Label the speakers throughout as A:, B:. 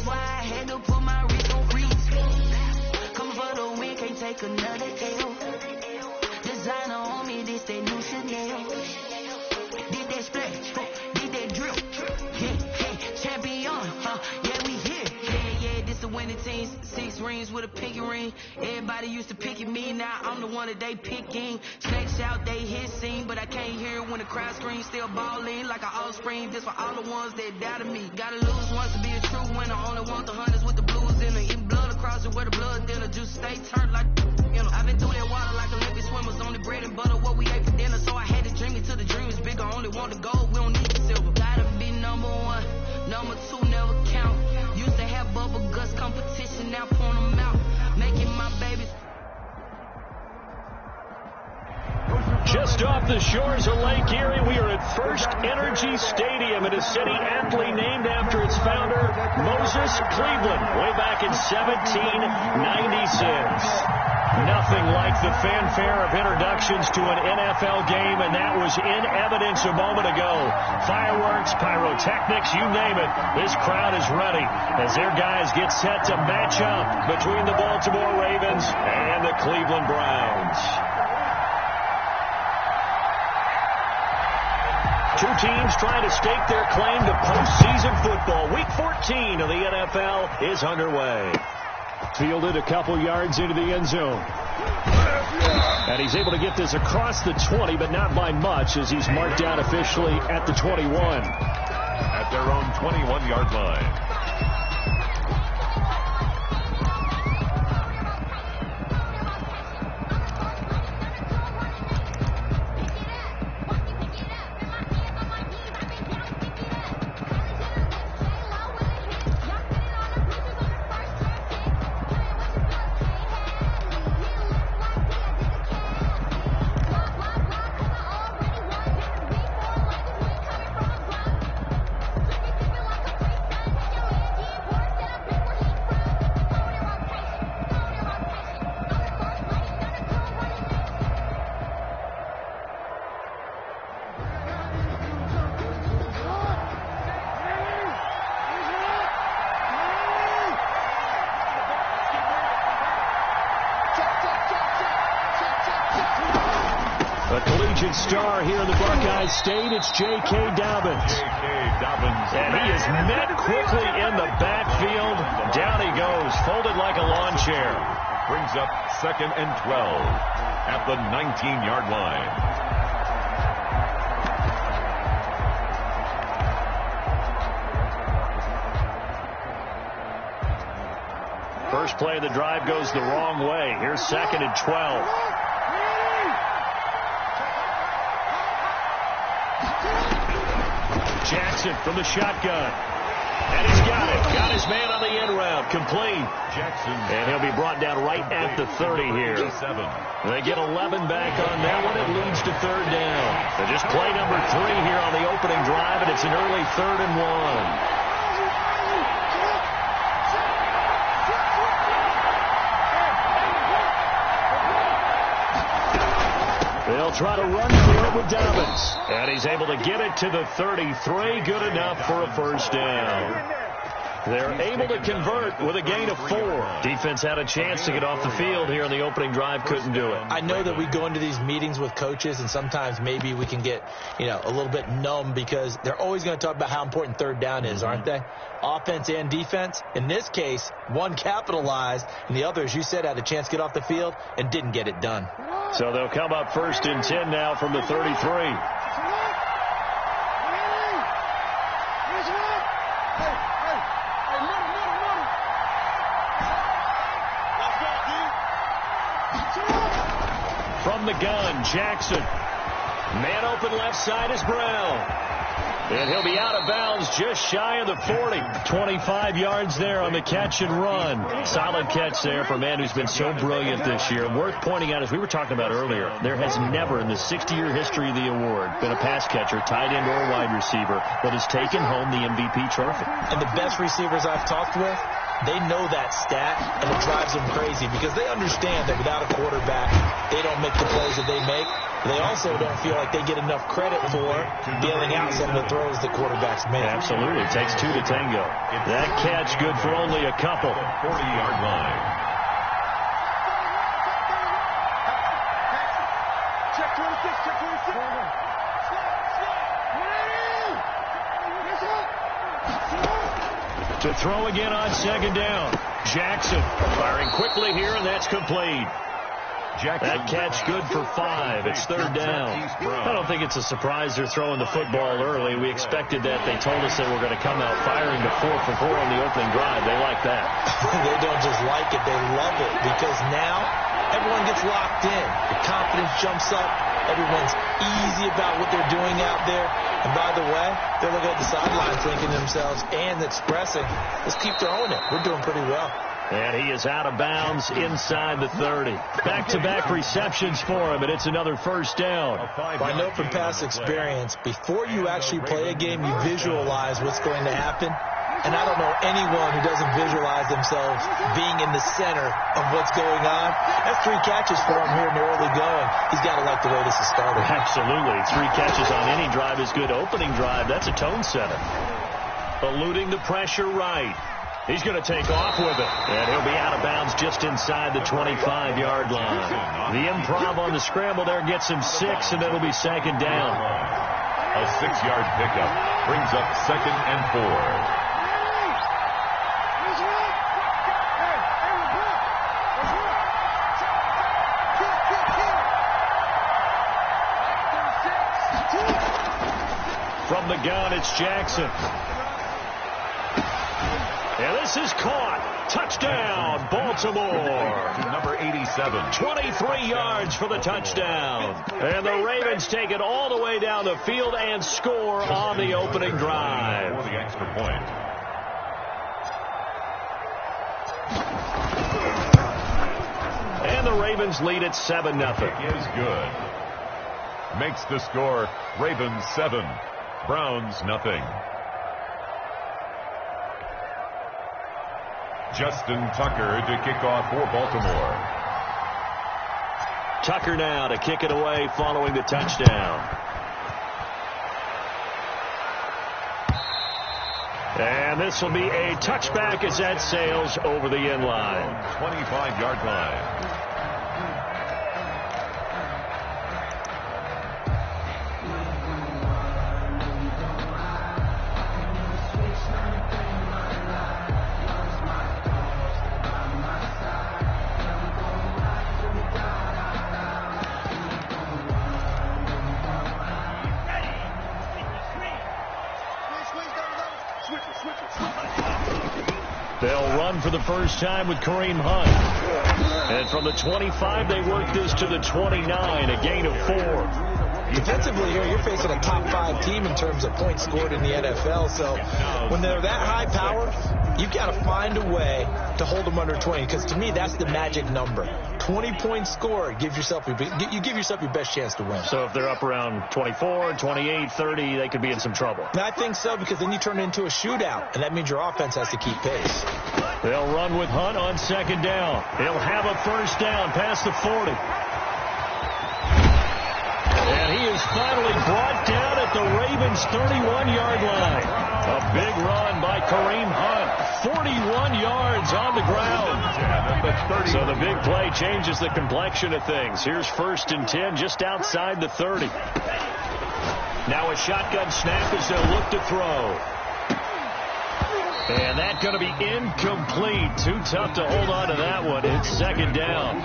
A: That's why I had to put my wrist on freeze. Coming for the win, can't take another L. Designer on me, this that new Chanel. Did that splash, did that drip. Yeah, champion, yeah, we here. Yeah, this the winning team. 6 rings with a pinky ring. Everybody used to pick at me, now I'm the one that they picking. Snakes out, they hit scene, but I can't hear it when the crowd screams. Still balling like an offspring. This for all the ones that doubted me. Gotta lose once to be a true winner. Only want the hunters with the blues in it. Eating blood across it where the blood dinner. Juice stay turned like, you know. I've been through that water like Olympic swimmers. Only bread and butter, what we ate for dinner. So I had to dream it till the dream is bigger. Only want the gold, we don't need the silver. Gotta be number 1, number 2 never count. Used to have bubble guts competition, now point them out. Making my babies.
B: Just off the shores of Lake Erie, we are at First Energy Stadium in a city aptly named after its founder, Moses Cleveland, way back in 1796. Nothing like the fanfare of introductions to an NFL game, and that was in evidence a moment ago. Fireworks, pyrotechnics, you name it. This crowd is ready as their guys get set to match up between the Baltimore Ravens and the Cleveland Browns. Two teams trying to stake their claim to postseason football. Week 14 of the NFL is underway. Fielded a couple yards into the end zone. And he's able to get this across the 20, but not by much, as he's marked down officially at the 21.
C: At their own 21-yard line.
B: Star here in the Buckeye State, it's J.K. Dobbins. And he is met quickly in the backfield. Down he goes, folded like a lawn chair.
C: Brings up 2nd and 12 at the 19-yard line.
B: First play of the drive goes the wrong way. Here's 2nd and 12. Jackson from the shotgun. And he's got it. Got his man on the end route. Complete.
C: Jackson.
B: And he'll be brought down right at the 30 here. They get 11 back on that one. It leads to 3rd down. So just play number 3 here on the opening drive, and it's an early 3rd and 1. They'll try to run for it with Dobbins. And he's able to get it to the 33. Good enough for a 1st down. They're able to convert with a gain of 4. Defense had a chance to get off the field here in the opening drive. Couldn't do it.
D: I know that we go into these meetings with coaches, and sometimes maybe we can get, a little bit numb because they're always going to talk about how important 3rd down is, aren't they? Offense and defense. In this case, one capitalized, and the other, as you said, had a chance to get off the field and didn't get it done.
B: So they'll come up 1st and 10 now from the 33. From the gun, Jackson. Man open left side is Brown. And he'll be out of bounds just shy of the 40. 25 yards there on the catch and run. Solid catch there for a man who's been so brilliant this year. Worth pointing out, as we were talking about earlier, there has never in the 60-year history of the award been a pass catcher, tight end, or wide receiver that has taken home the MVP trophy.
D: And the best receivers I've talked with, they know that stat, and it drives them crazy because they understand that without a quarterback, they don't make the plays that they make. They also don't feel like they get enough credit for bailing out some of the throws the quarterbacks make.
B: Absolutely. It takes 2 to tango. That catch good for only a couple.
C: 40-yard line.
B: To throw again on second down. Jackson firing quickly here, and that's complete. That catch good for 5. It's third down. I don't think it's a surprise they're throwing the football early. We expected that. They told us they were going to come out firing to 4 for 4 on the opening drive. They like that.
D: They don't just like it. They love it because now everyone gets locked in. The confidence jumps up. Everyone's easy about what they're doing out there. And by the way, they're looking at the sideline thinking to themselves and expressing, let's keep throwing it. We're doing pretty well.
B: And he is out of bounds inside the 30. Back-to-back receptions for him, and it's another first down.
D: I know from past experience, before you actually play a game, you visualize what's going to happen. And I don't know anyone who doesn't visualize themselves being in the center of what's going on. That's 3 catches for him here in the early going. He's got to like the way this is started.
B: Absolutely. 3 catches on any drive is good. Opening drive, that's a tone setter. Eluding the pressure right. He's going to take off with it. And he'll be out of bounds just inside the 25-yard line. The improv on the scramble there gets him 6, and it'll be second down.
C: A 6-yard pickup brings up 2nd and 4.
B: From the gun, it's Jackson. And this is caught. Touchdown, Baltimore.
C: To number 87.
B: 23 yards for the touchdown. And the Ravens take it all the way down the field and score on the opening drive.
C: For the extra point.
B: And the Ravens lead at 7-0.
C: Kick is good. Makes the score Ravens 7, Browns nothing. Justin Tucker to kick off for Baltimore.
B: Tucker now to kick it away following the touchdown. And this will be a touchback as that sails over the end line.
C: 25-yard line.
B: They'll run for the first time with Kareem Hunt. And from the 25, they work this to the 29, a gain of 4.
D: Defensively here, you're facing a top 5 team in terms of points scored in the NFL. So when they're that high powered, you've got to find a way to hold them under 20. Because to me, that's the magic number. 20 points scored, you give yourself your best chance to win.
B: So if they're up around 24, 28, 30, they could be in some trouble.
D: And I think so, because then you turn it into a shootout, and that means your offense has to keep pace.
B: They'll run with Hunt on second down. He'll have a first down past the 40. And he is finally brought down at the Ravens' 31-yard line. A big run by Kareem Hunt. 41 yards on the ground. So the big play changes the complexion of things. Here's 1st and 10 just outside the 30. Now a shotgun snap as they'll look to throw. And that's going to be incomplete. Too tough to hold on to that one. It's second down.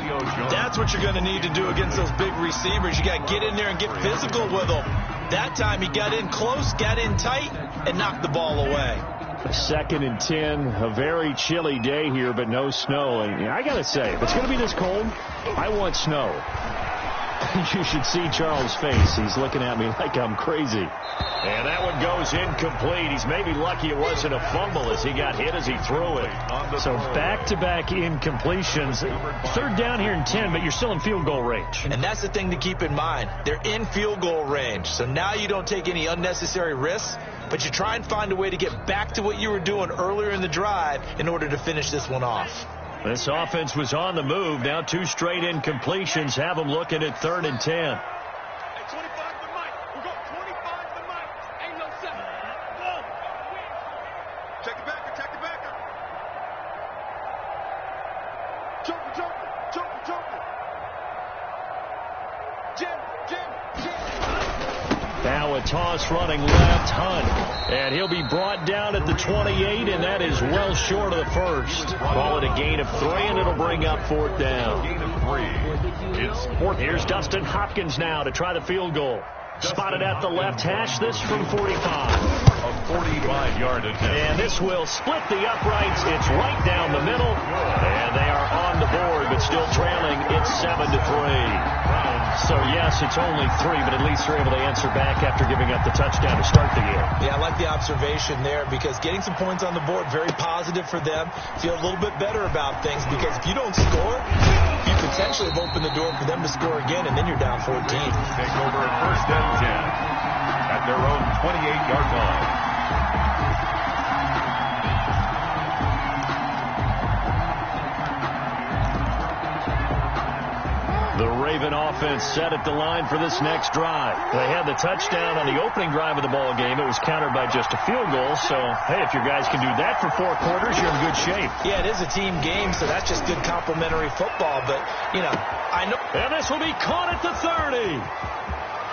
D: That's what you're going to need to do against those big receivers. You got to get in there and get physical with them. That time he got in close, got in tight, and knocked the ball away.
B: 2nd and 10, a very chilly day here, but no snow. And I got to say, if it's going to be this cold, I want snow. You should see Charles' face. He's looking at me like I'm crazy. And that one goes incomplete. He's maybe lucky it wasn't a fumble as he got hit as he threw it. So back-to-back incompletions. 3rd down here and 10, but you're still in field goal range.
D: And that's the thing to keep in mind. They're in field goal range. So now you don't take any unnecessary risks, but you try and find a way to get back to what you were doing earlier in the drive in order to finish this one off.
B: This offense was on the move. Now 2 straight incompletions have them looking at 3rd and 10. Now a toss running left, Hunt. And he'll be brought down at the 28, and that is well short of the first. Call it a gain of 3, and it'll bring up 4th down.
C: Gain of 3. It's 4th.
B: Here's Dustin Hopkins now to try the field goal. Spotted at the left hash, this from 45.
C: A 45-yard attempt.
B: And this will split the uprights. It's right down the middle. And they are on the board, but still trailing. It's 7-3. So, yes, it's only 3, but at least they're able to answer back after giving up the touchdown to start the game.
D: Yeah, I like the observation there because getting some points on the board, very positive for them. Feel a little bit better about things because if you don't score, you potentially have opened the door for them to score again, and then you're down 14.
C: Take over 1st and 10 at their own 28-yard line.
B: The Raven offense set at the line for this next drive. They had the touchdown on the opening drive of the ball game. It was countered by just a field goal. So, hey, if your guys can do that for 4 quarters, you're in good shape.
D: Yeah, it is a team game, so that's just good complementary football. But, you know, I know.
B: And this will be caught at the 30.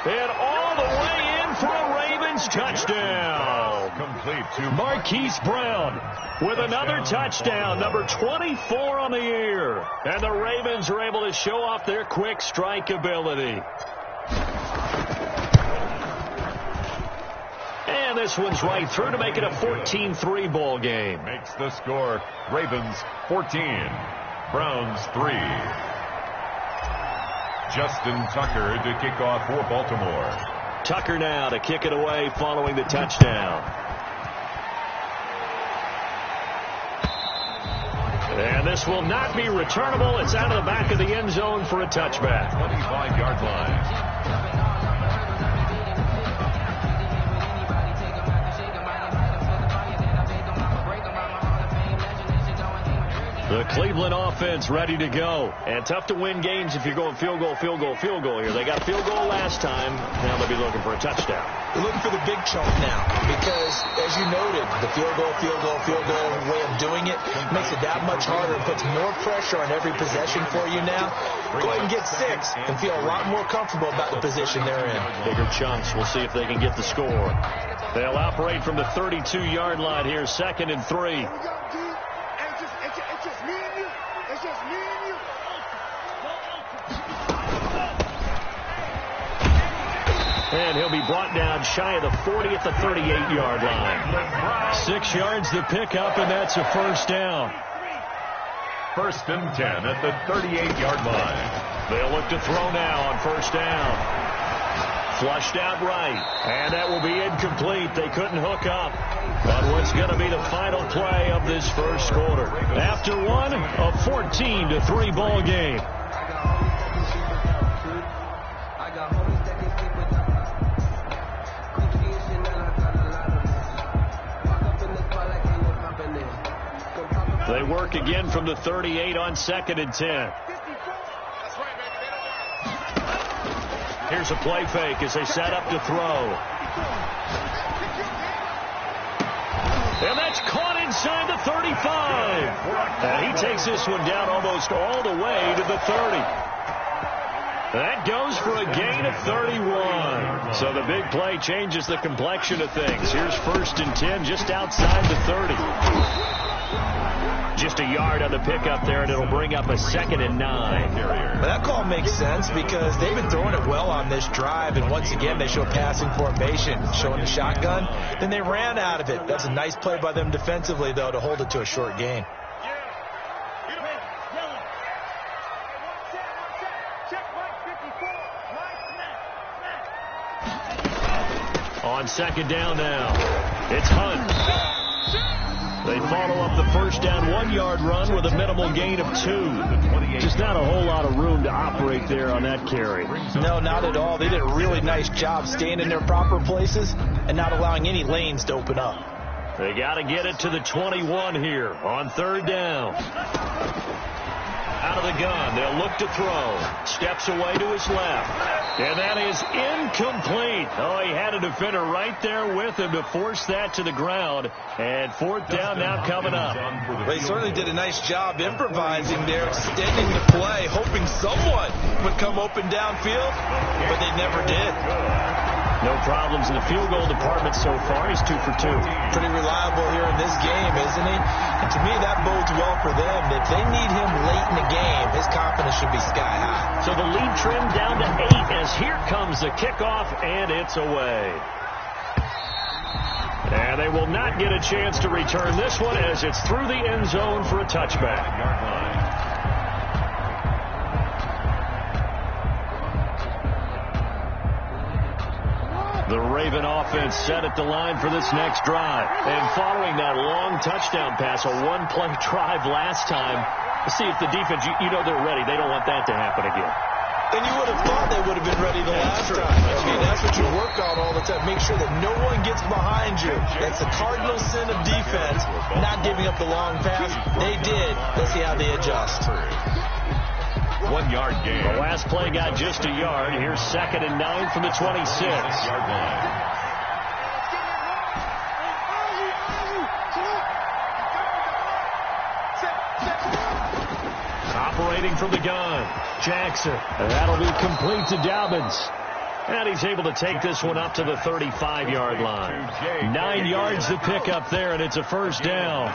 B: And all the way in for a Ravens touchdown.
C: Complete to
B: Marquise Brown with another touchdown, number 24 on the year. And the Ravens are able to show off their quick strike ability. And this one's right through to make it a 14-3 ball game.
C: Makes the score Ravens 14, Browns 3. Justin Tucker to kick off for Baltimore.
B: Tucker now to kick it away following the touchdown. And this will not be returnable. It's out of the back of the end zone for a touchback.
C: 25-yard line.
B: The Cleveland offense ready to go. And tough to win games if you're going field goal, field goal, field goal here. They got field goal last time. Now they'll be looking for a touchdown.
D: They're looking for the big chunk now because, as you noted, the field goal way of doing it makes it that much harder and puts more pressure on every possession for you now. Go ahead and get 6 and feel a lot more comfortable about the position they're in.
B: Bigger chunks. We'll see if they can get the score. They'll operate from the 32-yard line here, 2nd and 3. And he'll be brought down shy of the 40 at the 38-yard line. 6 yards to pick up, and that's a 1st down.
C: 1st and 10 at the 38-yard line.
B: They'll look to throw now on 1st down. Flushed out right, and that will be incomplete. They couldn't hook up on what's going to be the final play of this 1st quarter. After one, a 14-3 ball game. They work again from the 38 on 2nd and 10. Here's a play fake as they set up to throw. And that's caught inside the 35. And he takes this one down almost all the way to the 30. That goes for a gain of 31. So the big play changes the complexion of things. Here's 1st and 10 just outside the 30. Just a yard on the pickup there, and it'll bring up a 2nd and 9.
D: But that call makes sense because they've been throwing it well on this drive, and once again they show passing formation, showing the shotgun. Then they ran out of it. That's a nice play by them defensively, though, to hold it to a short gain.
B: On 2nd down now, it's Hunt. They follow up the 1st down 1-yard run with a minimal gain of 2. Just not a whole lot of room to operate there on that carry.
D: No, not at all. They did a really nice job staying in their proper places and not allowing any lanes to open up.
B: They got to get it to the 21 here on 3rd down. Out of the gun, they'll look to throw. Steps away to his left. And that is incomplete. Oh, he had a defender right there with him to force that to the ground. And fourth down now coming up.
D: They certainly did a nice job improvising there, extending the play, hoping someone would come open downfield, but they never did.
B: No problems in the field goal department so far. He's 2 for 2.
D: Pretty reliable here in this game, isn't he? And to me, that bodes well for them. If they need him late in the game, his confidence should be sky high.
B: So the lead trimmed down to 8 as here comes the kickoff, and it's away. And they will not get a chance to return this one as it's through the end zone for a touchback. The Raven offense set at the line for this next drive. And following that long touchdown pass, a one-play drive last time, see if the defense, you know they're ready. They don't want that to happen again.
D: And you would have thought they would have been ready the last time. I mean, that's what you work on all the time. Make sure that no one gets behind you. That's the cardinal sin of defense, not giving up the long pass. They did. Let's see how they adjust.
C: 1 yard gain.
B: The last play got just a yard. Here's 2nd and 9 from the 26.
C: Yard line.
B: Operating from the gun, Jackson. And that'll be complete to Dobbins. And he's able to take this one up to the 35-yard line. 9 yards to pick up there, and it's a first down.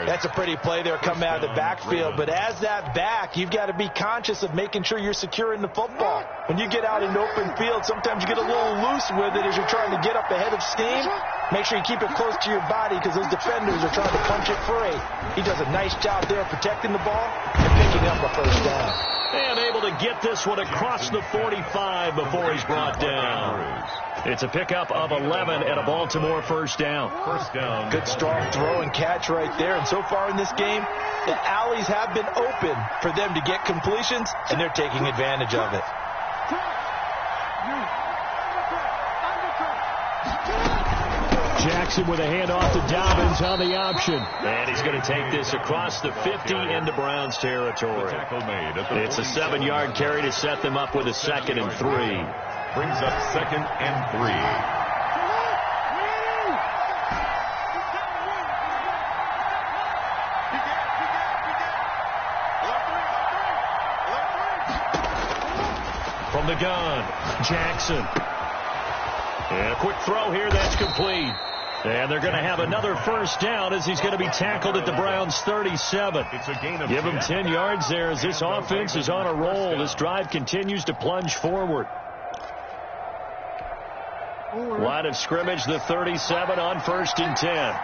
D: That's a pretty play there coming out of the backfield. But as that back, you've got to be conscious of making sure you're securing the football. When you get out in open field, sometimes you get a little loose with it as you're trying to get up ahead of steam. Make sure you keep it close to your body because those defenders are trying to punch it free. He does a nice job there protecting the ball and picking up a first down.
B: And able to get this one across the 45 before he's brought down. It's a pickup of 11 and a Baltimore first down.
C: First down.
D: Good strong throw and catch right there. And so far in this game, the alleys have been open for them to get completions, and they're taking advantage of it.
B: Jackson with a handoff to Dobbins on the option. And he's going to take this across the 50 into Browns territory. It's a 7-yard carry to set them up with a 2nd and 3.
C: Brings up 2nd and 3.
B: From the gun, Jackson. And a quick throw here, that's complete. And they're going to have another first down as he's going to be tackled at the Browns' 37.
C: It's a gain of
B: Give him 10 yards there as this offense is on a roll. This drive continues to plunge forward. Line of scrimmage, the 37 on 1st and 10.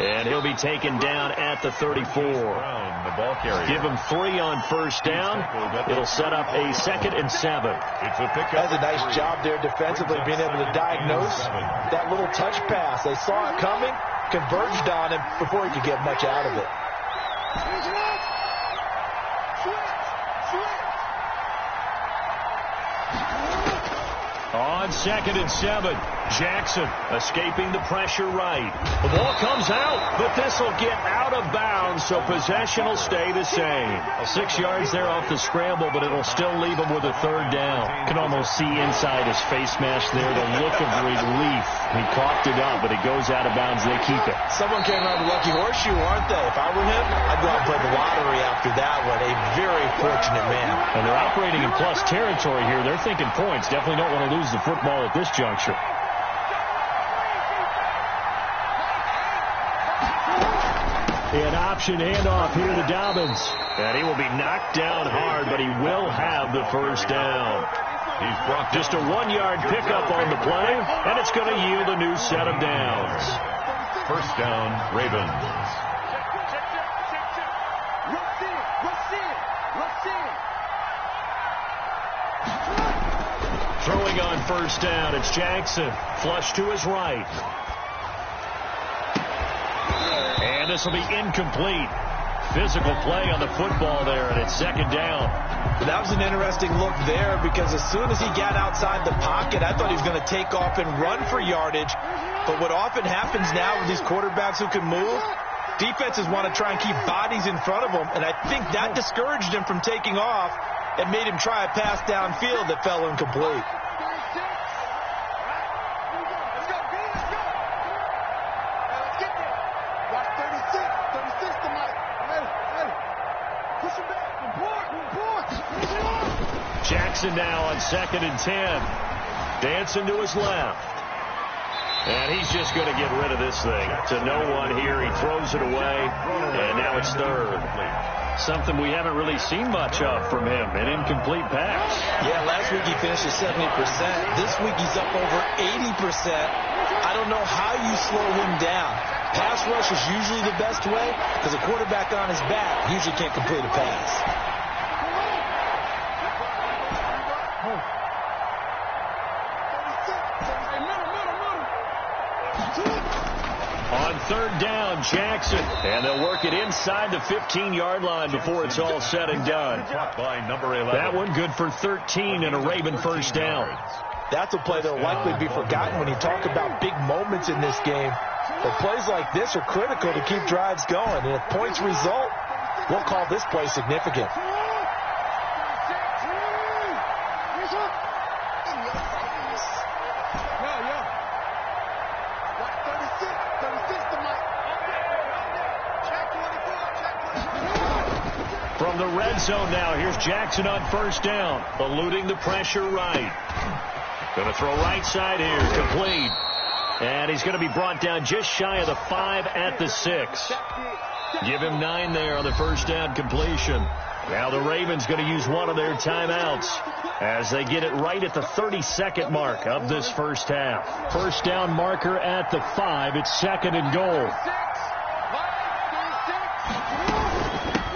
B: And he'll be taken down at the 34.
C: The ball carrier.
B: Give him 3 on 1st down. It'll set up a 2nd and 7.
C: It's a pickup.
D: That's a nice job there defensively, being able to diagnose that little touch pass. They saw it coming, converged on him before he could get much out of it.
B: On 2nd and 7, Jackson escaping the pressure right. The ball comes out, but this will get out of bounds, so possession will stay the same. 6 yards there off the scramble, but it'll still leave him with a 3rd down. Can almost see inside his face mask there the look of relief. He coughed it up, but it goes out of bounds. They keep it.
D: Someone came around the lucky horseshoe, aren't they? If I were him, I'd go out and play the lottery after that one. A very fortunate man.
B: And they're operating in plus territory here. They're thinking points. Definitely don't want to lose the football at this juncture. An option handoff here to Dobbins. And he will be knocked down hard, but he will have the first down.
C: He's brought
B: just a 1-yard pickup on the play, and it's going to yield a new set of downs.
C: First down, Ravens.
B: Throwing on first down, it's Jackson. Flush to his right. And this will be incomplete. physical play on the football there, and it's second down.
D: That was an interesting look there because as soon as he got outside the pocket, I thought he was going to take off and run for yardage. But what often happens now with these quarterbacks who can move, defenses want to try and keep bodies in front of them, and I think that discouraged him from taking off and made him try a pass downfield that fell incomplete.
B: Jackson now on 2nd and 10. Dancing to his left. And he's just going to get rid of this thing. To no one here. He throws it away. And now it's third. Something we haven't really seen much of from him. An incomplete pass.
D: Yeah, last week he finished at 70%. This week he's up over 80%. I don't know how you slow him down. Pass rush is usually the best way because a quarterback on his back usually can't complete a pass.
B: On third down, Jackson. And they'll work it inside the 15-yard line before it's all said and done.
C: By number 11.
B: That one good for 13 and a Raven first down.
D: That's a play that will likely be forgotten when you talk about big moments in this game. But plays like this are critical to keep drives going. And if points result, we'll call this play significant.
B: From the red zone now, here's Jackson on first down, eluding the pressure right. Going to throw right side here, complete. And he's going to be brought down just shy of the 5 at the 6. Give him 9 there on the first down completion. Now the Ravens going to use one of their timeouts as they get it right at the 32nd mark of this first half. First down marker at the 5. It's 2nd and goal.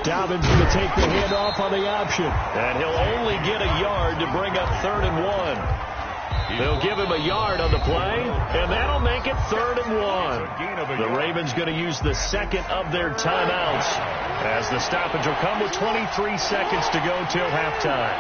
B: Dobbins going to take the handoff on the option. And he'll only get a yard to bring up 3rd and 1. They'll give him a yard on the play, and that'll make it 3rd and 1. The Ravens going to use the second of their timeouts as the stoppage will come with 23 seconds to go till halftime.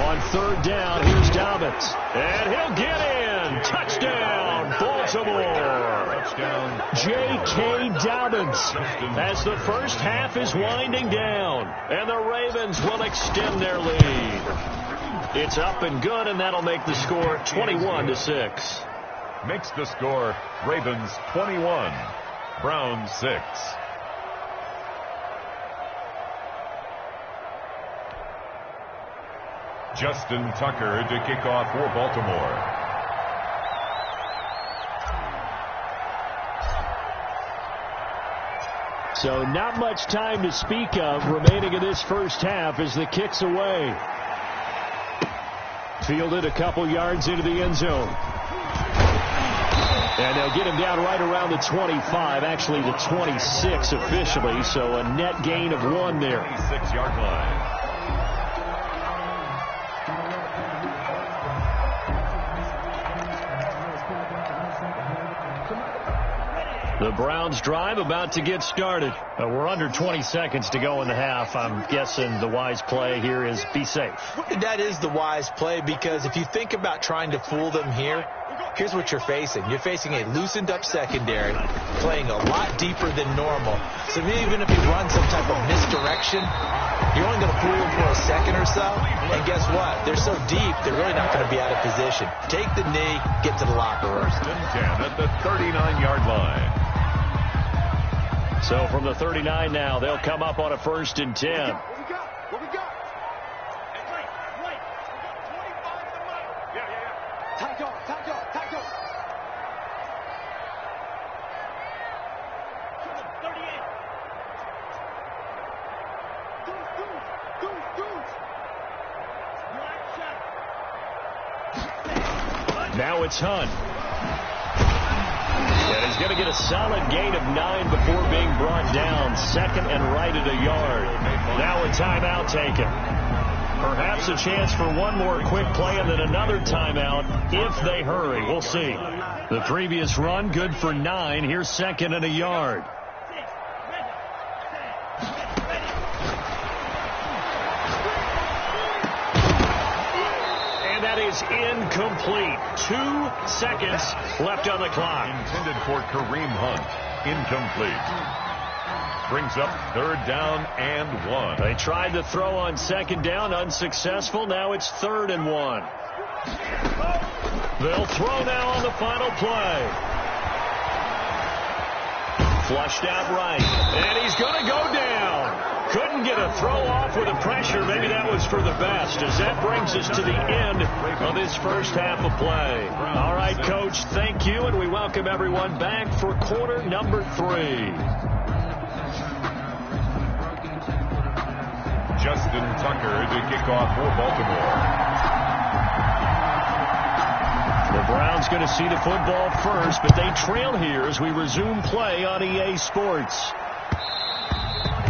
B: On third down, here's Dobbins. And he'll get in. Touchdown, Baltimore. Touchdown. J.K. Dobbins as the first half is winding down. And the Ravens will extend their lead. It's up and good, and that'll make the score 21-6.
C: Makes the score Ravens 21, Browns 6. Justin Tucker to kick off for Baltimore.
B: So not much time to speak of remaining in this first half as the kick's away. Fielded a couple yards into the end zone. And they'll get him down right around the 25, actually the 26 officially, so a net gain of 1 there.
C: 26-yard line.
B: The Browns drive about to get started. We're under 20 seconds to go in the half. I'm guessing the wise play here is be safe.
D: That is the wise play because if you think about trying to fool them here, here's what you're facing. You're facing a loosened up secondary, playing a lot deeper than normal. So even if you run some type of misdirection, you're only going to fool them for a second or so. And guess what? They're so deep, they're really not going to be out of position. Take the knee, get to the locker room.
C: First and 10 at the 39-yard line.
B: So from the 39 now, they'll come up on a 1st and 10.
E: What we got? Hey, wait. We got 25 in the middle. Yeah. Time go. Kill him, 38. Deuce. Black shot.
B: Now it's Hunt. And he's going to get a solid gain of 9 before being brought down. 2nd and right at a yard. Now a timeout taken. Perhaps a chance for one more quick play and then another timeout if they hurry. We'll see. The previous run, good for 9. Here's second and a yard. And that is incomplete. 2 seconds left on the clock.
C: Intended for Kareem Hunt. Incomplete. Brings up 3rd down and 1.
B: They tried to throw on 2nd down, unsuccessful. Now it's 3rd and 1. They'll throw now on the final play. Flushed out right. And he's going to go down. Couldn't get a throw off with the pressure. Maybe that was for the best, as that brings us to the end of this first half of play. All right, Coach, thank you, and we welcome everyone back for quarter number 3.
C: Justin Tucker to kick off for Baltimore.
B: The Browns going to see the football first, but they trail here as we resume play on EA Sports.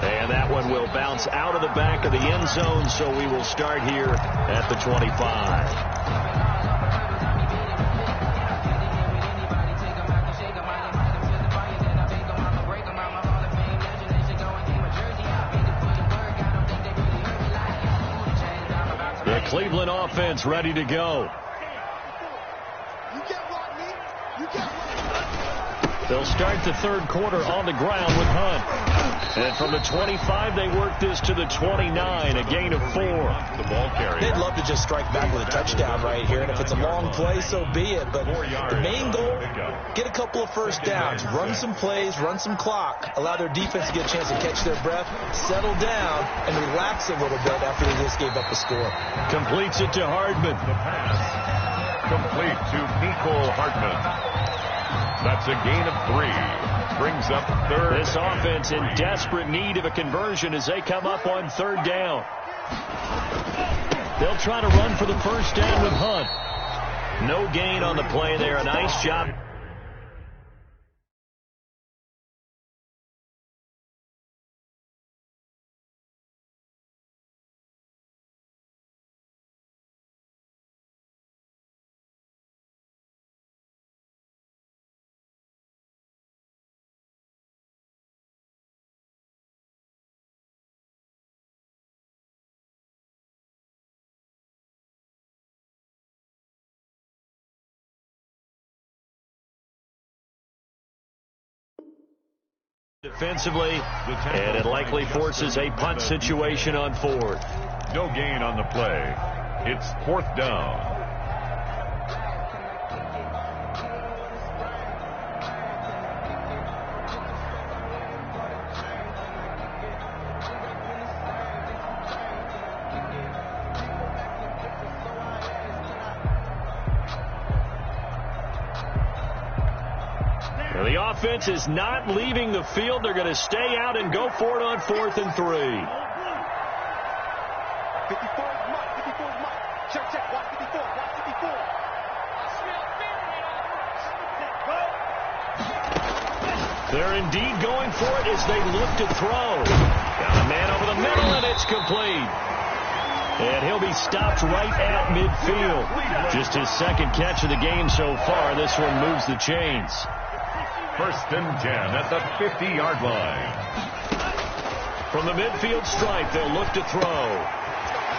B: And that one will bounce out of the back of the end zone, so we will start here at the 25. The Cleveland offense ready to go. They'll start the 3rd quarter on the ground with Hunt. And from the 25, they work this to the 29, a gain of 4.
C: The ball carrier.
D: They'd love to just strike back with a touchdown right here, and if it's a long play, so be it. But the main goal, get a couple of first downs, run some plays, run some clock, allow their defense to get a chance to catch their breath, settle down, and relax a little bit after they just gave up a score.
B: Completes it to Hardman.
C: The pass complete to Mecole Hardman. That's a gain of 3. Brings up 3rd.
B: This offense in desperate need of a conversion as they come up on 3rd down. They'll try to run for the first down with Hunt. No gain on the play there. A nice job. Defensively, and it likely forces a punt situation on 4th.
C: No gain on the play. It's 4th down.
B: The offense is not leaving the field. They're going to stay out and go for it on 4th and 3.
E: 54 is Mike. 54 is Mike. Check. Watch 54. Watch 54.
B: They're indeed going for it as they look to throw. Got a man over the middle, and it's complete. And he'll be stopped right at midfield. Just his 2nd catch of the game so far. This one moves the chains.
C: 1st and 10 at the 50-yard line.
B: From the midfield stripe, they'll look to throw.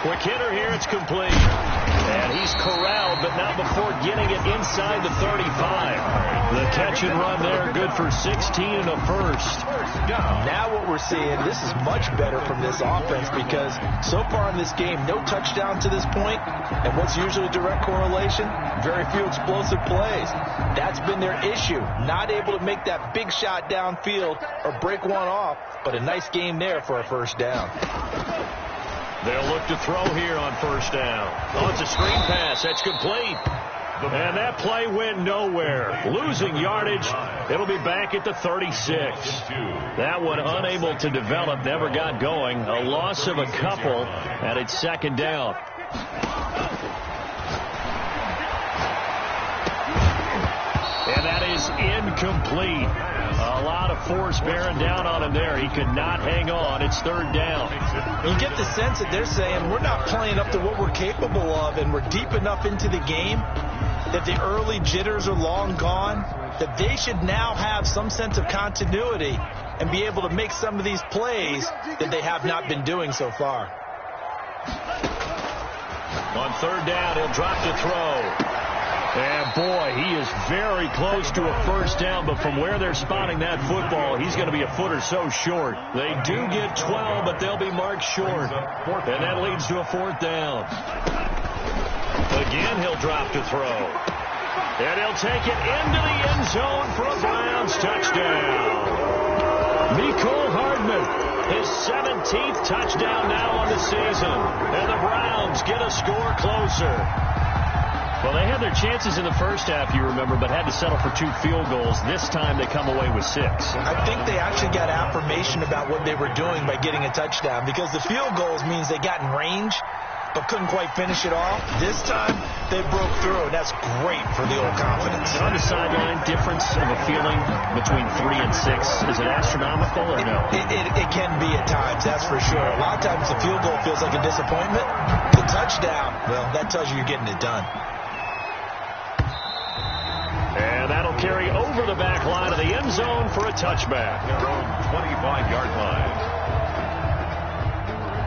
B: Quick hitter here, it's complete. And he's corralled, but not before getting it inside the 35. The catch and run there, good for 16 and a first.
D: Now what we're seeing, this is much better from this offense because so far in this game, no touchdown to this point. And what's usually a direct correlation? Very few explosive plays. That's been their issue. Not able to make that big shot downfield or break one off, but a nice game there for a first down.
B: They'll look to throw here on 1st down. Oh, it's a screen pass. That's complete. And that play went nowhere. Losing yardage. It'll be back at the 36. That one unable to develop. Never got going. A loss of a couple, and it's 2nd down. And that is incomplete. A lot of force bearing down on him there. He could not hang on. It's 3rd down.
D: You get the sense that they're saying we're not playing up to what we're capable of, and we're deep enough into the game that the early jitters are long gone, that they should now have some sense of continuity and be able to make some of these plays that they have not been doing so far.
B: On third down, he'll drop to throw. And, boy, he is very close to a first down, but from where they're spotting that football, he's going to be a foot or so short. They do get 12, but they'll be marked short. And that leads to a fourth down. Again, he'll drop to throw. And he'll take it into the end zone for a Browns touchdown. Mecole Hardman, his 17th touchdown now on the season. And the Browns get a score closer. Well, they had their chances in the first half, you remember, but had to settle for 2 field goals. This time they come away with 6.
D: I think they actually got affirmation about what they were doing by getting a touchdown, because the field goals means they got in range but couldn't quite finish it off. This time they broke through, and that's great for the old confidence.
B: On the sideline, difference of a feeling between 3 and 6. Is it astronomical or no?
D: It can be at times, that's for sure. A lot of times the field goal feels like a disappointment. The touchdown, well, that tells you you're getting it done.
B: And that'll carry over the back line of the end zone for a touchback.
C: Their own 25-yard line.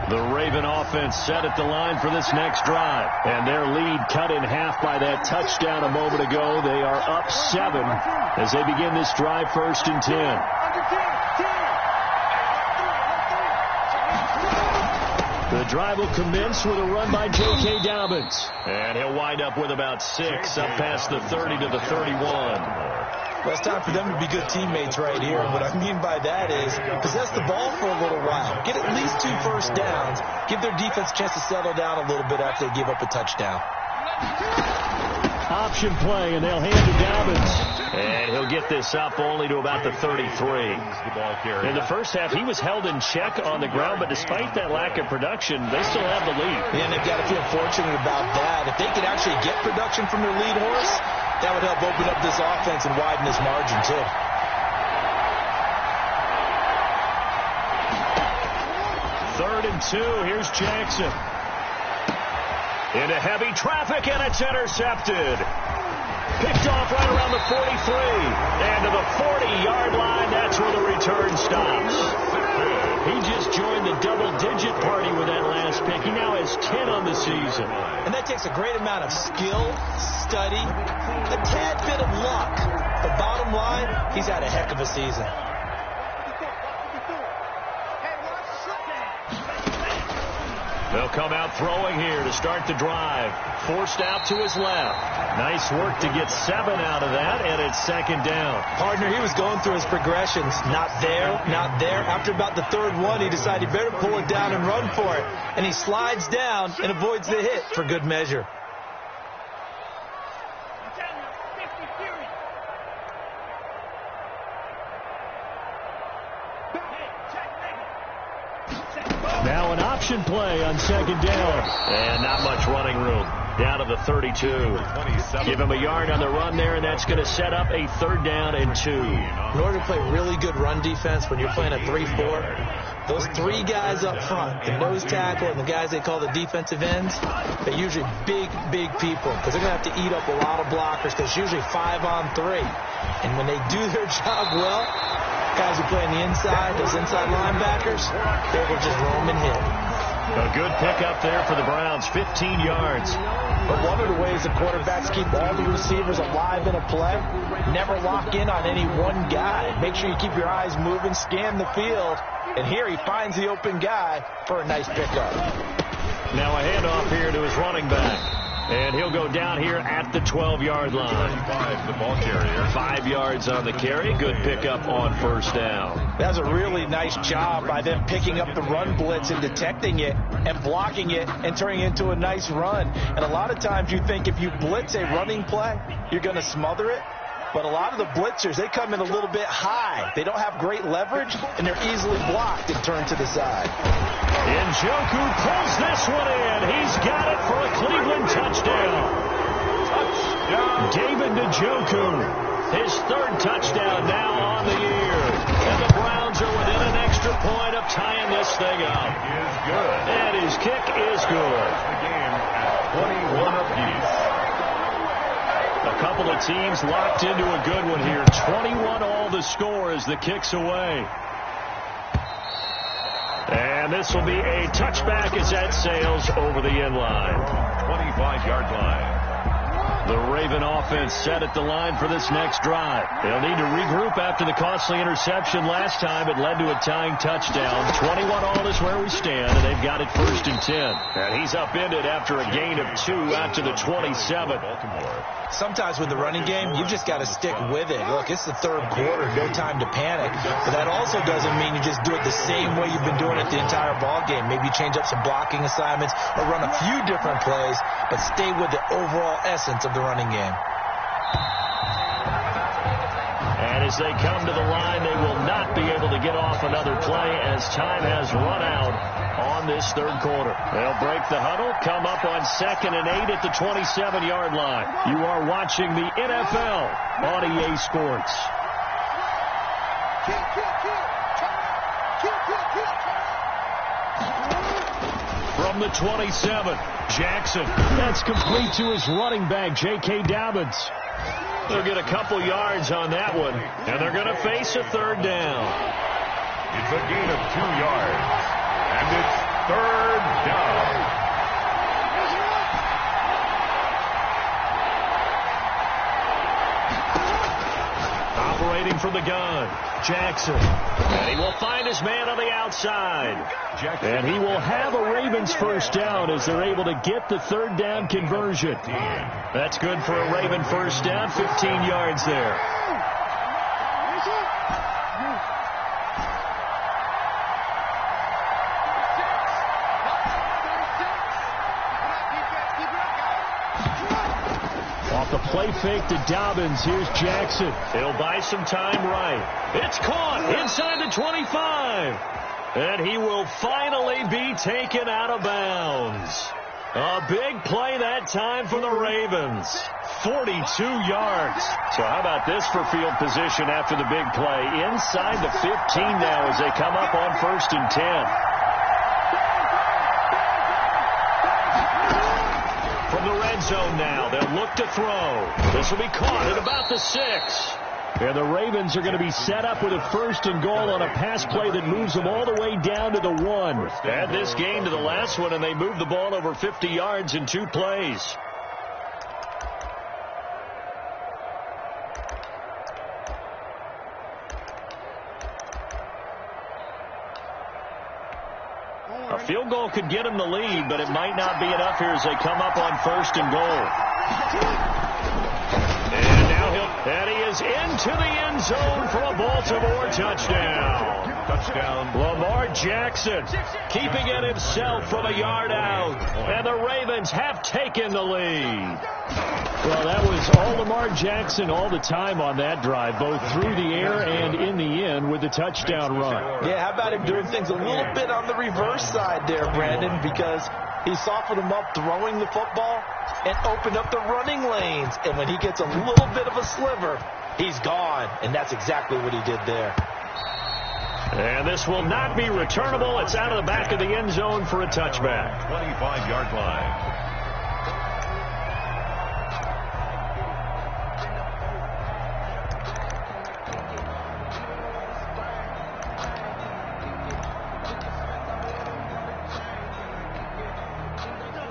B: The Raven offense set at the line for this next drive. And their lead cut in half by that touchdown a moment ago. They are up 7 as they begin this drive, 1st and 10. The drive will commence with a run by J.K. Dobbins. And he'll wind up with about 6 up past the 30 to the 31.
D: Well, it's time for them to be good teammates right here. And what I mean by that is possess the ball for a little while. Get at least 2 first downs. Give their defense a chance to settle down a little bit after they give up a touchdown.
B: Option play, and they'll hand to Dobbins. And he'll get this up only to about the 33. In the first half, he was held in check on the ground, but despite that lack of production, they still have the lead.
D: Yeah, and they've got to feel fortunate about that. If they could actually get production from their lead horse, that would help open up this offense and widen this margin, too.
B: Third and 2. Here's Jackson. Into heavy traffic, and it's intercepted. Picked off right around the 43. And to the 40-yard line, that's where the return stops. He just joined the double-digit party with that last pick. He now has 10 on the season.
D: And that takes a great amount of skill, study, a tad bit of luck. But bottom line, he's had a heck of a season.
B: They'll come out throwing here to start the drive. Forced out to his left. Nice work to get 7 out of that, and it's 2nd down.
D: Partner, he was going through his progressions. Not there, not there. After about the 3rd one, he decided he better pull it down and run for it. And he slides down and avoids the hit for good measure.
B: Now an option play on 2nd down. And not much running room. Down to the 32. Give him a yard on the run there, and that's going to set up a 3rd down and 2.
D: In order to play really good run defense when you're playing a 3-4, those 3 guys up front, the nose tackle and the guys they call the defensive ends, they're usually big people because they're going to have to eat up a lot of blockers because it's usually 5 on 3. And when they do their job well, guys who play on the inside, those inside linebackers, they will just roam and hit.
B: A good pickup there for the Browns, 15 yards.
D: But one of the ways the quarterbacks keep all the receivers alive in a play, never lock in on any one guy. Make sure you keep your eyes moving, scan the field, and here he finds the open guy for a nice pickup.
B: Now a handoff here to his running back. And he'll go down here at the 12-yard line.
C: 35, the ball carrier.
B: 5 yards on the carry. Good pickup on 1st down.
D: That's a really nice job by them picking up the run blitz and detecting it and blocking it and turning it into a nice run. And a lot of times you think if you blitz a running play, you're going to smother it. But a lot of the blitzers, they come in a little bit high. They don't have great leverage, and they're easily blocked and turned to the side.
B: Njoku pulls this one in. He's got it for a Cleveland touchdown. David Njoku, his 3rd touchdown now on the year. And the Browns are within an extra point of tying this thing up.
C: Is good.
B: And his kick is good.
C: The game at 21 apiece.
B: A couple of teams locked into a good one here. 21 all the score as the kick's away. And this will be a touchback as that sails over the end line.
C: 25-yard line.
B: The Raven offense set at the line for this next drive. They'll need to regroup after the costly interception last time. It led to a tying touchdown. 21 all is where we stand, and they've got it 1st and 10. And he's upended after a gain of 2 out to the 27.
D: Sometimes with the running game, you just got to stick with it. Look, it's the 3rd quarter, no time to panic. But that also doesn't mean you just do it the same way you've been doing it the entire ball game. Maybe change up some blocking assignments or run a few different plays, but stay with the overall essence of the running game.
B: And as they come to the line, they will not be able to get off another play as time has run out on this 3rd quarter. They'll break the huddle, come up on 2nd and 8 at the 27-yard line. You are watching the NFL on EA Sports. From the 27, Jackson. That's complete to his running back, J.K. Dobbins. They'll get a couple yards on that one, and they're going to face a 3rd down.
C: It's a gain of 2 yards, and it's 3rd down.
B: Operating from the gun, Jackson. And he will find his man on the outside. And he will have a Ravens 1st down as they're able to get the 3rd down conversion. That's good for a Raven 1st down, 15 yards there. The play fake to Dobbins. Here's Jackson. He'll buy some time right. It's caught inside the 25. And he will finally be taken out of bounds. A big play that time for the Ravens. 42 yards. So how about this for field position after the big play? Inside the 15 now as they come up on 1st and 10. From the red zone now, they'll look to throw. This will be caught at about the 6. And the Ravens are going to be set up with a 1st and goal on a pass play that moves them all the way down to the 1. Add this game to the last one, and they move the ball over 50 yards in 2 plays. A field goal could get him the lead, but it might not be enough here as they come up on 1st and goal. And now and he is into the end zone for a Baltimore touchdown. Lamar Jackson keeping it himself from a yard out. And the Ravens have taken the lead. Well, that was all Lamar Jackson all the time on that drive, both through the air and in the end with the touchdown run.
D: Yeah, how about him doing things a little bit on the reverse side there, Brandon, because he softened him up throwing the football and opened up the running lanes. And when he gets a little bit of a sliver, he's gone. And that's exactly what he did there.
B: And this will not be returnable. It's out of the back of the end zone for a touchback.
C: 25-yard line.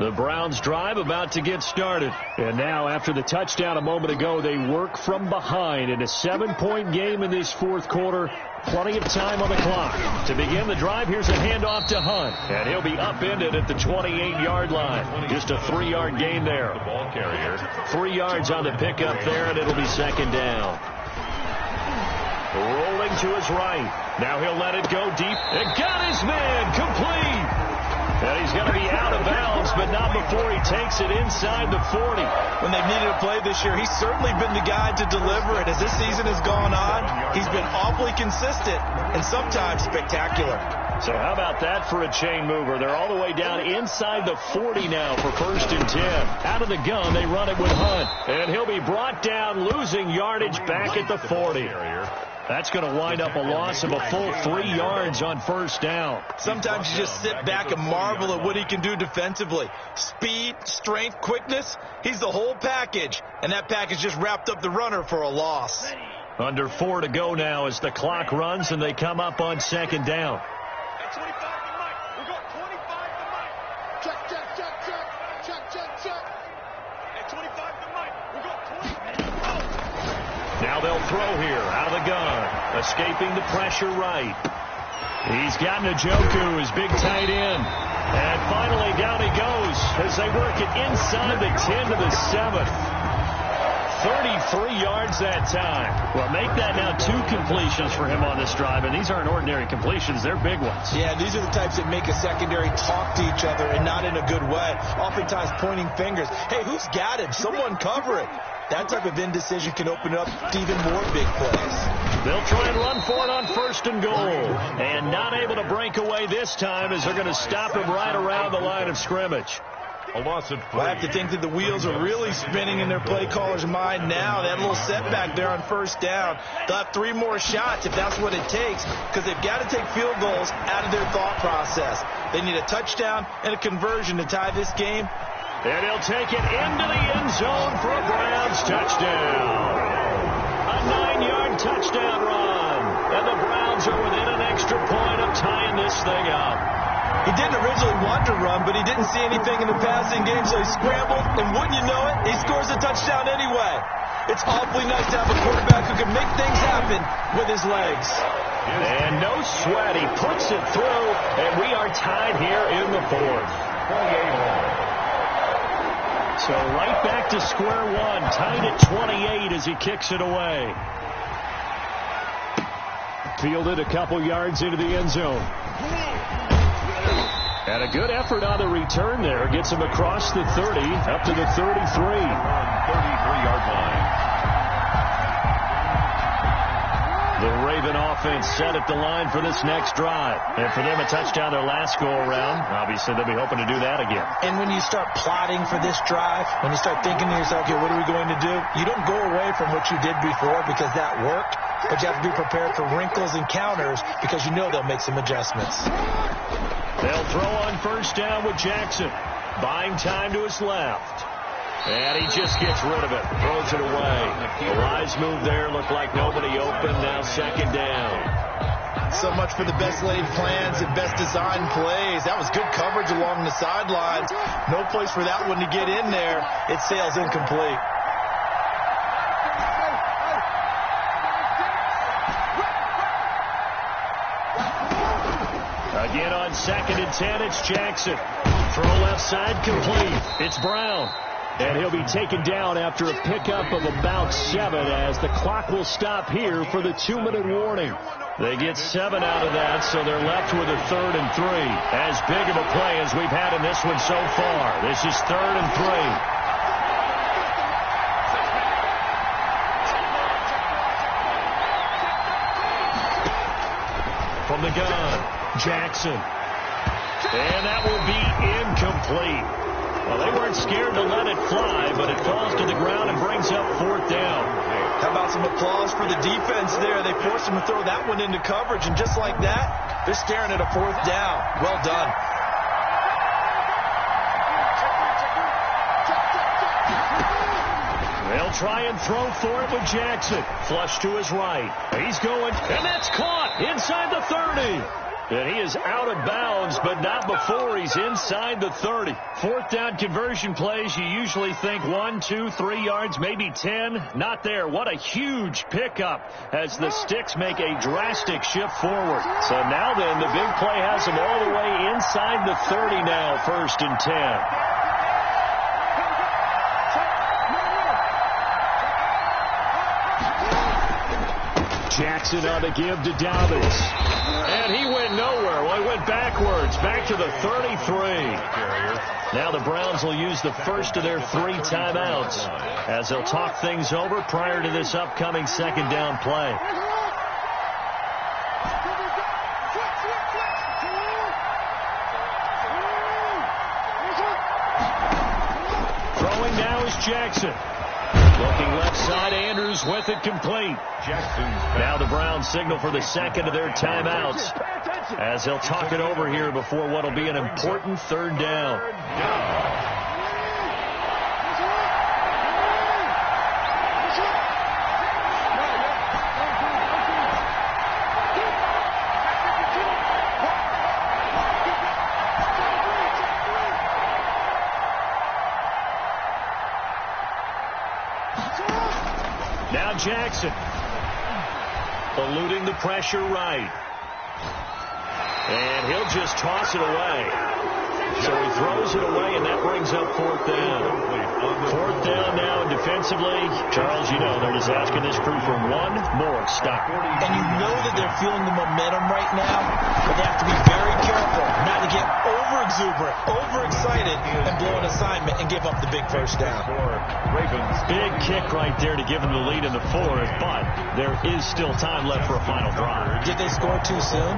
B: The Browns drive about to get started. And now, after the touchdown a moment ago, they work from behind in a 7-point game in this 4th quarter. Plenty of time on the clock. To begin the drive, here's a handoff to Hunt. And he'll be upended at the 28-yard line. Just a 3-yard gain there.
C: The ball carrier.
B: 3 yards on the pickup there, and it'll be 2nd down. Rolling to his right. Now he'll let it go deep. And got his man complete. And he's going to be out of bounds, but not before he takes it inside the 40.
D: When they've needed a play this year, he's certainly been the guy to deliver it. As this season has gone on, he's been awfully consistent and sometimes spectacular.
B: So how about that for a chain mover? They're all the way down inside the 40 now for 1st and 10. Out of the gun, they run it with Hunt. And he'll be brought down, losing yardage back at the 40. That's going to wind up a loss of a full 3 yards on 1st down.
D: Sometimes you just sit back and marvel at what he can do defensively. Speed, strength, quickness, he's the whole package. and that package just wrapped up the runner for a loss.
B: Under 4 to go now as the clock runs, and they come up on second down.
E: At 25 to Mike. We'll go 25 to Mike. Check, check, check, check. Check, check, check. At 25 to Mike. We'll go 20.
B: Now they'll throw here out of the gun. Escaping the pressure right. He's got Njoku, his big tight end. And finally down he goes as they work it inside the 10 to the 7. 33 yards that time. Well, make that now 2 completions for him on this drive, and these aren't ordinary completions. They're big ones.
D: Yeah, these are the types that make a secondary talk to each other and not in a good way. Oftentimes pointing fingers. Hey, who's got him? Someone cover it. That type of indecision can open up to even more big plays.
B: They'll try and run for it on 1st and goal. And not able to break away this time as they're going to stop him right around the line of scrimmage.
C: A loss of 3.
D: Well, I have to think that the wheels are really spinning in their play caller's mind now. That little setback there on 1st down. They'll have 3 more shots if that's what it takes, because they've got to take field goals out of their thought process. They need a touchdown and a conversion to tie this game.
B: And he'll take it into the end zone for a Browns touchdown. A 9-yard touchdown run. And the Browns are within an extra point of tying this thing up.
D: He didn't originally want to run, but he didn't see anything in the passing game, so he scrambled, and wouldn't you know it, he scores a touchdown anyway. It's awfully nice to have a quarterback who can make things happen with his legs.
B: And no sweat, he puts it through, and we are tied here in the 4th. So right back to square one, tied at 28 as he kicks it away. Fielded a couple yards into the end zone. And a good effort on the return there. Gets him across the 30, up to the 33.
C: 33-yard line.
B: The Raven offense set at the line for this next drive. And for them, a touchdown their last go-around. Obviously, they'll be hoping to do that again.
D: And when you start plotting for this drive, when you start thinking to yourself, okay, what are we going to do? You don't go away from what you did before because that worked. But you have to be prepared for wrinkles and counters because you know they'll make some adjustments.
B: They'll throw on 1st down with Jackson. Buying time to his left. And he just gets rid of it. Throws it away. A wise move there. Looked like nobody open. Now 2nd down.
D: So much for the best laid plans and best designed plays. That was good coverage along the sidelines. No place for that one to get in there. It sails incomplete.
B: Again on 2nd and 10, it's Jackson. Throw left side complete. It's Brown. And he'll be taken down after a pickup of about 7 as the clock will stop here for the 2-minute warning. They get 7 out of that, so they're left with a 3rd and 3. As big of a play as we've had in this one so far. This is 3rd and 3. From the gun, Jackson. And that will be incomplete. Well, they weren't scared to let it fly, but it falls to the ground and brings up 4th down.
D: How about some applause for the defense there? They forced him to throw that one into coverage, and just like that, they're staring at a 4th down. Well done.
B: They'll try and throw for it with Jackson. Flush to his right. He's going, and that's caught inside the 30. And he is out of bounds, but not before he's inside the 30. 4th down conversion plays, you usually think 1, 2, 3 yards, maybe 10. Not there. What a huge pickup as the sticks make a drastic shift forward. So now then, the big play has him all the way inside the 30 now, 1st and 10. Jackson on the give to Dobbins. And he went nowhere. Well, he went backwards, back to the 33. Now the Browns will use the first of their 3 timeouts as they'll talk things over prior to this upcoming 2nd down play. Throwing now is Jackson. Looking left side, Andrews with it complete. Now the Browns signal for the 2nd of their timeouts as they'll talk it over here before what will be an important 3rd down. Jackson. Eluding the pressure right. And he'll just toss it away. So he throws it away, and that brings up fourth down. Fourth down now, and defensively, Charles, you know, they're just asking this crew for one more stop.
D: And you know that they're feeling the momentum right now, but they have to be very careful not to get over-exuberant, overexcited, and blow an assignment and give up the big first down.
B: Big kick right there to give them the lead in the fourth, but there is still time left for a final drive.
D: Did they score too soon?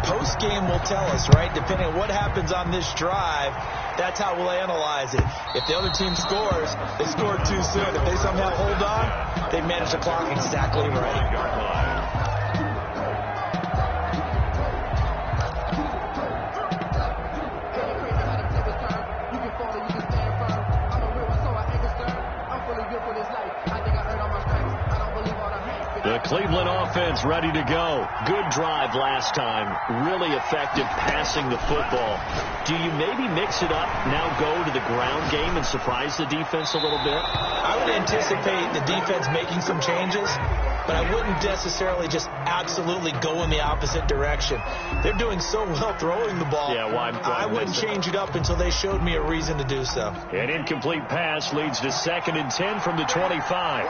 D: Post-game will tell us, right? Depending on what happens on this drive, that's how we'll analyze it. If the other team scores, they scored too soon. If they somehow hold on, they manage the clock exactly right.
B: The Cleveland offense ready to go. Good drive last time. Really effective passing the football. Do you maybe mix it up, now go to the ground game and surprise the defense a little bit?
D: I would anticipate the defense making some changes, but I wouldn't necessarily just absolutely go in the opposite direction. They're doing so well throwing the ball.
B: Yeah, why
D: I wouldn't change it up until they showed me a reason to do so.
B: An incomplete pass leads to 2nd and 10 from the 25.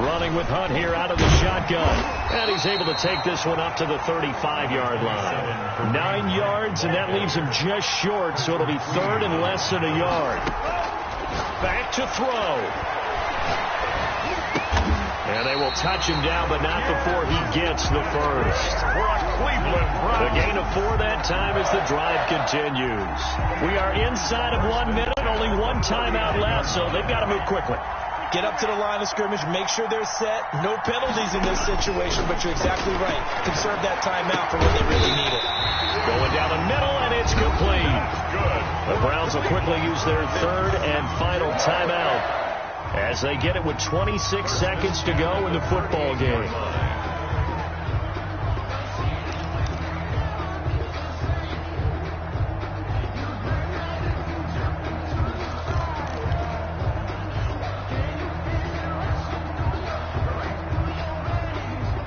B: Running with Hunt here out of the shotgun. And he's able to take this one up to the 35-yard line. 9 yards, and that leaves him just short, so it'll be 3rd and less than a yard. Back to throw. And they will touch him down, but not before he gets the first. The gain of 4 that time as the drive continues. We are inside of 1 minute, only one timeout left, so they've got to move quickly.
D: Get up to the line of scrimmage, make sure they're set. No penalties in this situation, but you're exactly right. Conserve that timeout for when they really need it.
B: Going down the middle, and it's complete. The Browns will quickly use their 3rd and final timeout as they get it with 26 seconds to go in the football game.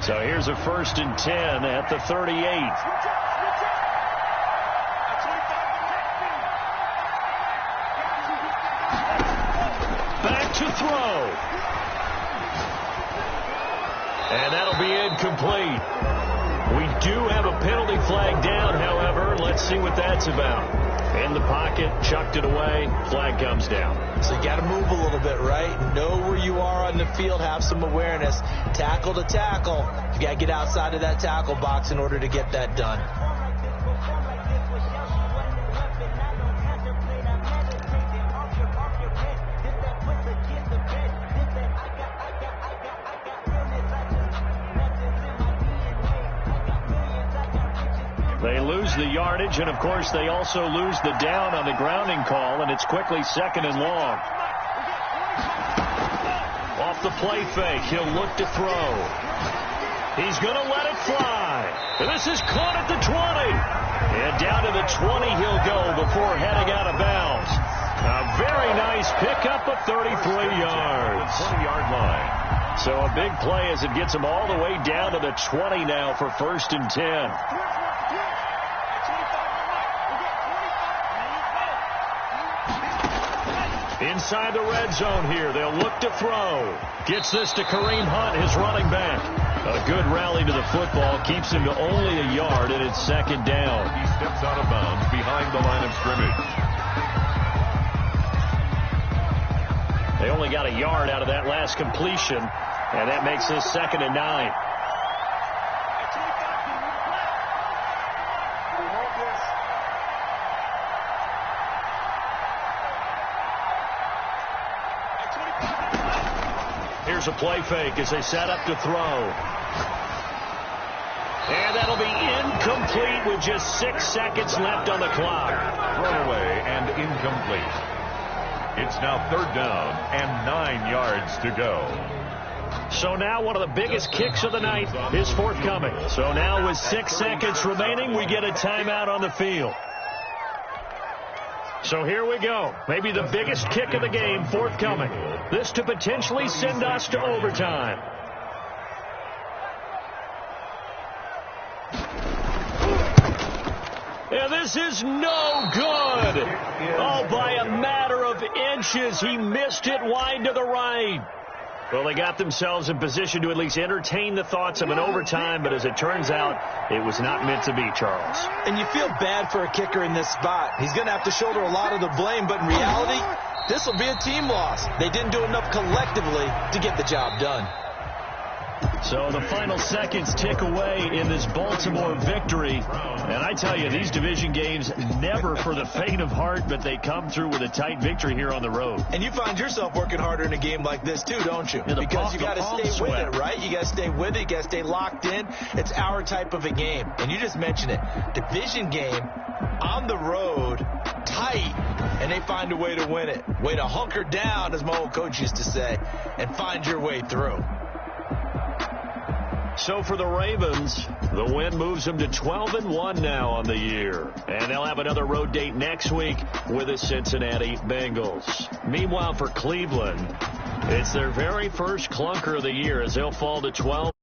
B: So here's a 1st and 10 at the 38. Back to throw. And that'll be incomplete. We do have a penalty flag down, however. Let's see what that's about. In the pocket, chucked it away, flag comes down.
D: So you got to move a little bit, right? Know where you are on the field, have some awareness. Tackle to tackle. You got to get outside of that tackle box in order to get that done.
B: They lose the yardage, and, of course, they also lose the down on the grounding call, and it's quickly 2nd and long. Off the play fake, he'll look to throw. He's going to let it fly. And this is caught at the 20. And down to the 20 he'll go before heading out of bounds. A very nice pickup of 33 yards.
C: 20-yard line.
B: So a big play as it gets him all the way down to the 20 now for 1st and 10. Inside the red zone here. They'll look to throw. Gets this to Kareem Hunt, his running back. A good rally to the football. Keeps him to only a yard, and it's 2nd down.
C: He steps out of bounds behind the line of scrimmage.
B: They only got a yard out of that last completion, and that makes this 2nd and 9. Here's a play fake as they set up to throw. And that'll be incomplete with just 6 seconds left on the clock.
C: Thrown away and incomplete. It's now 3rd down and 9 yards to go.
B: So now one of the biggest kicks of the night is forthcoming. So now with 6 seconds remaining, we get a timeout on the field. So here we go. Maybe the biggest kick of the game forthcoming. This to potentially send us to overtime. And this is no good. Oh, by a matter of inches, he missed it wide to the right. Well, they got themselves in position to at least entertain the thoughts of an overtime, but as it turns out, it was not meant to be, Charles.
D: And you feel bad for a kicker in this spot. He's going to have to shoulder a lot of the blame, but in reality, this will be a team loss. They didn't do enough collectively to get the job done.
B: So the final seconds tick away in this Baltimore victory. And I tell you, these division games never for the faint of heart, but they come through with a tight victory here on the road.
D: And you find yourself working harder in a game like this too, don't you? Because you got to stay with it, right? You got to stay with it. You got to stay locked in. It's our type of a game. And you just mentioned it. Division game on the road, tight, and they find a way to win it. Way to hunker down, as my old coach used to say, and find your way through.
B: So for the Ravens, the win moves them to 12-1 now on the year. And they'll have another road date next week with the Cincinnati Bengals. Meanwhile, for Cleveland, it's their very first clunker of the year as they'll fall to 12.